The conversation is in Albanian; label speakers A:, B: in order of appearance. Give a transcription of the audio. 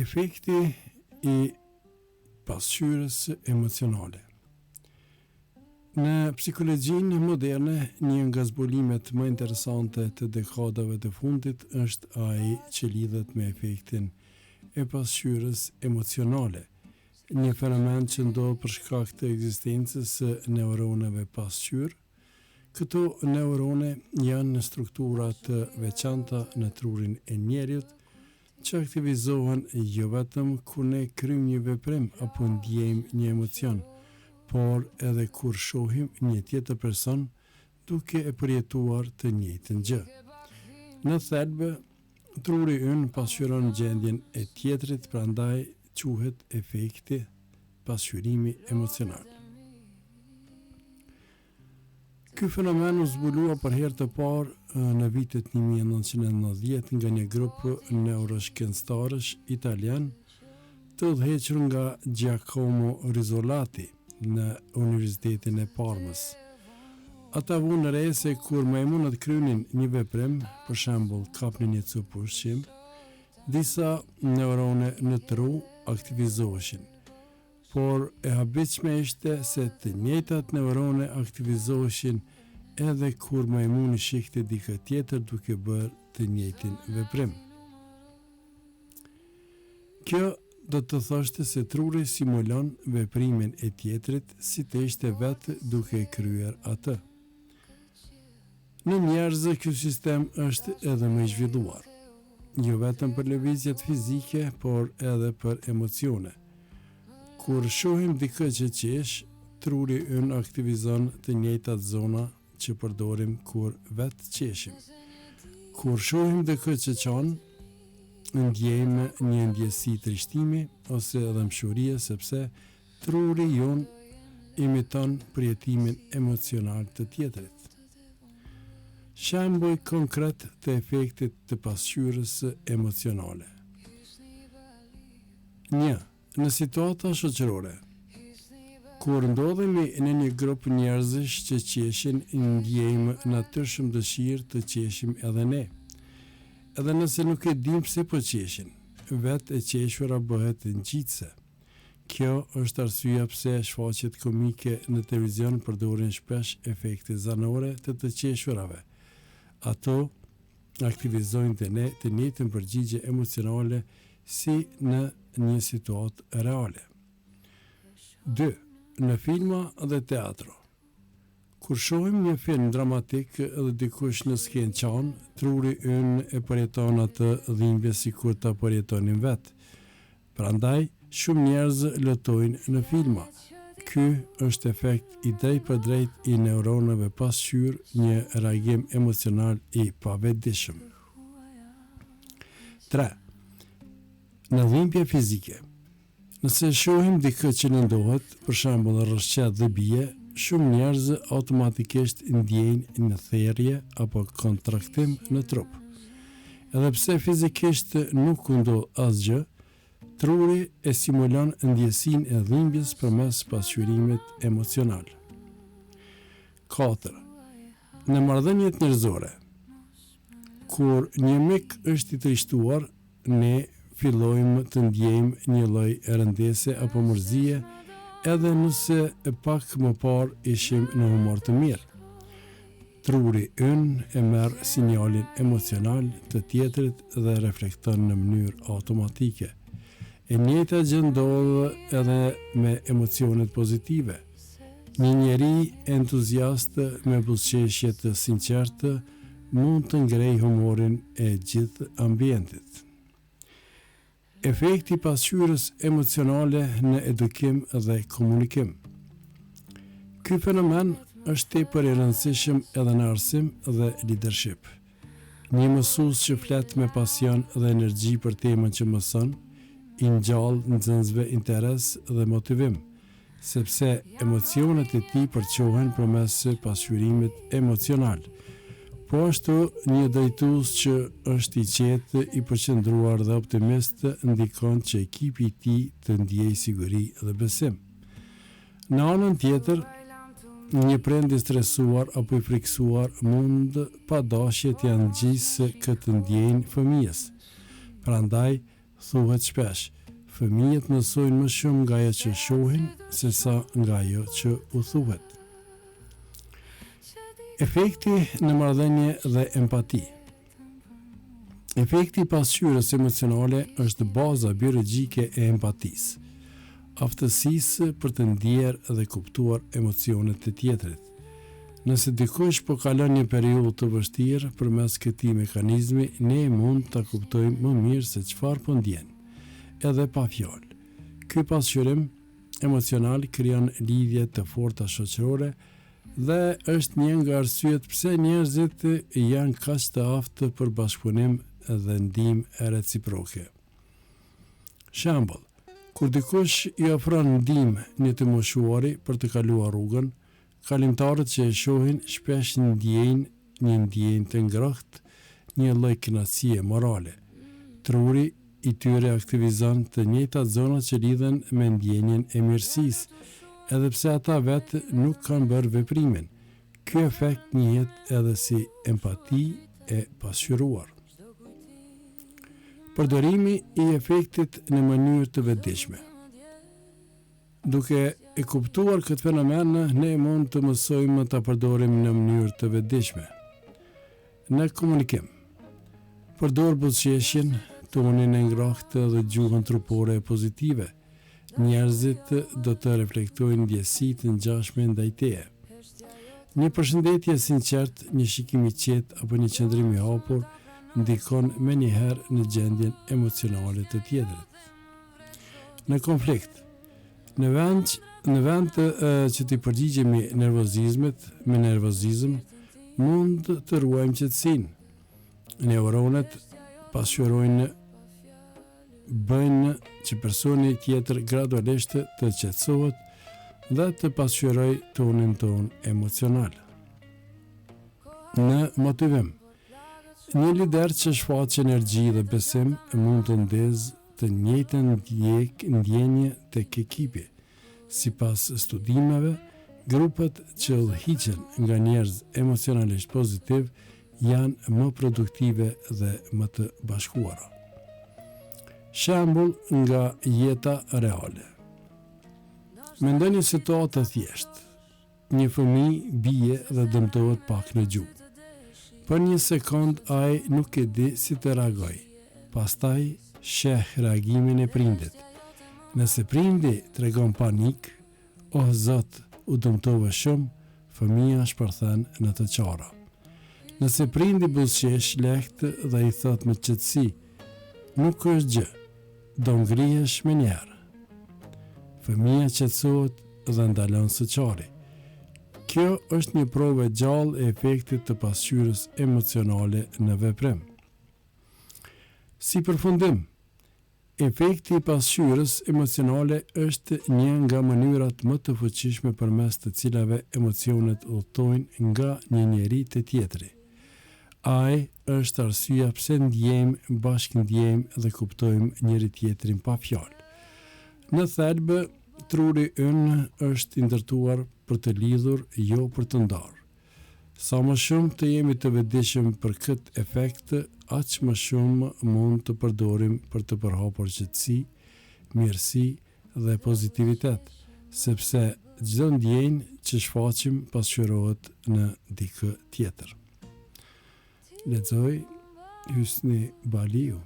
A: Efekti i pasqyrës emocionale. Në psikologjinë moderne, një nga zbulimet më interesante të dekadave të fundit është ai që lidhet me efektin e pasqyrës emocionale, një fenomen që ndodh për shkak të ekzistencës së neuroneve pasqyrë. Këto neurone janë në struktura të veçanta në trurin e njerit, që aktivizohen jo vetëm kur ne kryejmë një veprim apo ndjejmë një emocion, por edhe kur shohim një tjetër person duke e përjetuar të njëjtën gjë. Në thelb, truri ynë pasqyron gjendjen e tjetrit, prandaj quhet efekti pasqyrimi emocional. Ky fenomen u zbulua për herë të parë në vitet 1990 nga një grup neuroshkencëtarësh italian të udhëhequr nga Giacomo Rizzolatti në Universitetin e Parmës. Ata vunë re se kur majmunët krynin një veprim, për shembull kapnin një copë ushqim, disa neurone në tru aktivizoheshin. Por e habitshme ishte se të njëjtat neurone aktivizoheshin edhe kur majmuni shihte dikë tjetër duke bërë të njëjtin veprim. Kjo do të thoshte se truri simulon veprimin e tjetrit si të ishte vetë duke kryer atë. Në njerëz ky sistem është edhe më i zhvilluar, jo vetëm për lëvizjet fizike, por edhe për emocione. Kur shohim dikë që qesh, truri ynë aktivizon të njëjtat zona që përdorim kur vetë qeshim. Kur shohim dikë që qan, ndjejmë një ndjesi trishtimi ose edhe mshurie, sepse truri jon imiton përjetimin emocional të tjetrit. Shembull konkret të efektit të pasqyrës emocionale. 1. Në situata shoqërore. Kur ndodhemi në një grup njerëzish që qeshin, ndjejmë natyrshëm dëshirë të qeshim edhe ne. Edhe nëse nuk e dim pse po qeshin, vetë e qeshura bëhet ngjitse. Kjo është arsyeja pse shfaqjet komike në televizion përdorin shpesh efekte zanore të qeshurave. Ato aktivizojnë të njëjtën përgjigje emocionale si në një situatë reale. 2. Në filma dhe teatro. Kur shohim një film dramatik dhe dikush në skenë qan, truri ynë e përjeton atë dhimbje sikur ta përjetonin vetë. Prandaj, shumë njerëz lutojnë në filma. Ky është efekt i drejt për drejt i neuroneve pasqyrë, një reagim emocional i pavetdijshëm. 3. Në dhimbje fizike. Nëse shohim dikë që nëndohet, për shembull rrshqet dhe bie, shumë njerëz automatikisht ndjejnë një therrje apo kontraktim në trup. Edhe pse fizikisht nuk ndodh asgjë, truri e simulon ndjesinë e dhimbjes përmes pasqyrimit emocional. 4. Në marrëdhëniet njerëzore. Kur një mik është i trishtuar, ne fillojmë të ndjejmë një lloj rëndese apo mërzie, edhe nëse e pak më parë ishim në humor të mirë. Truri ynë e merr sinjalin emocional të tjetrit dhe reflekton në mënyrë automatike. E njëjta gjë ndodh edhe me emocionet pozitive. Një njeri entuziast me buzëqeshje të sinqertë mund të ngrejë humorin e gjithë ambientit. Efekti pasqyrës emocionale në edukim dhe komunikim. Ky fenomen është tepër i rëndësishëm edhe në arsim dhe leadership. Një mësues që flet me pasion dhe energji për temën që mëson, i ngjall nxënësve interes dhe motivim, sepse emocionet e tij përçohen përmes pasqyrimit emocional. Po ashtu, një drejtues që është i qetë, i përqendruar dhe optimist ndikon që ekipi i tij të ndjejë siguri dhe besim. Në anën tjetër, një prind i stresuar apo i friksuar mund pa dashje të ngjisë këtë ndjenjë fëmijës. Prandaj, Thuhet shpesh, fëmijët mësojnë më shumë nga ajo që shohin se sa nga ajo që u thuhet. Efekti në marrëdhënie dhe empati. Efekti i pasqyrës emocionale është baza biologjike e empatisë, aftësisë për të ndjerë dhe kuptuar emocionet e tjetrit. Nëse dikush po kalon një periudhë të vështirë përmes këtij mekanizmi, ne mund ta kuptojmë më mirë se çfarë po ndjen, edhe pa fjalë. Ky pasqyrim emocional krijon lidhje të forta shoqërore dhe është një nga arsyet pse njerëzit janë kaq të aftë për bashkëpunim dhe ndihmë reciproke. Shembull, kur dikush i ofron ndihmë një të moshuari për të kaluar rrugën, kalimtarët që e shohin shpesh ndjejnë një ndjenjë të ngrohtë, një lloj kënaqësie morale. Truri i tyre aktivizon të njëjtat zona që lidhen me ndjenjen e mirësisë, edhe pse ata vetë nuk kanë bërë veprimin. Ky efekt njihet edhe si empati e pasqyruar. Përdorimi i efektit në mënyrë të vetëdijshme. Duke e kuptuar këtë fenomen, ne mund të mësojmë ta përdorim në mënyrë të vetëdijshme. Në komunikim, përdor buzëqeshjen, tonin e ngrohtë dhe gjuhën trupore pozitive. Njerëzit do të reflektojnë ndjesitë të ngjashme ndaj teje. Një përshëndetje sinqert, një shikim i qetë apo një qëndrim i hapur ndikon menjëherë në gjendjen emocionale të tjetrit. Në konflikt, në vend që të përgjigjemi nervozizmit me nervozizëm, mund të ruajmë qetësinë. Neuronet pasqyrojnë bëjnë që personi tjetër gradualisht të qetësohet dhe të pasqyroj tonin ton emocional. Në motivim, një lider që shfaq energji dhe besim mund të ndezë të njëjtën ndjenje tek ekipi. Sipas studimeve, grupet që udhëhiqen nga njerëz emocionalisht pozitiv janë më produktive dhe më të bashkuara. Shembull nga jeta reale. Mendoj një situatë të thjeshtë. Një fëmijë bie dhe dëmtohet pak në gjuhë. Për një sekond ai nuk e di si të reagoj. Pastaj sheh reagimin e prindit. Nëse prindi tregon panik, "O Zot, u dëmtova shumë", fëmia shpërthen në të qara. Nëse prindi buzëqesh lehtë dhe i thot me qetësi, "Nuk është gjë, do ngrihesh me njerë", fëmia qetësohet dhe ndalon së qari. Kjo është një provë e gjallë e efektit të pasqyrës emocionale në veprim. Si përfundim, efekti i pasqyrës emocionale është një nga mënyrat më të fuqishme përmes të cilave emocionet udhtojnë nga një njeri te tjetri. Ai është arsyeja pse ndjejmë, bashkëndjejmë dhe kuptojmë njëri tjetrin pa fjalë. Në thelb, truri ynë është i ndërtuar për të lidhur, jo për të ndarë. Sa më shumë të jemi të vetëdijshëm për këtë efekt, aq më shumë mund të përdorim për të përhapur qetësi, mirësi dhe pozitivitet, sepse çdo ndjenjë që shfaqim pasqyrohet në dikë tjetër. Lexoj Hysni Baliu.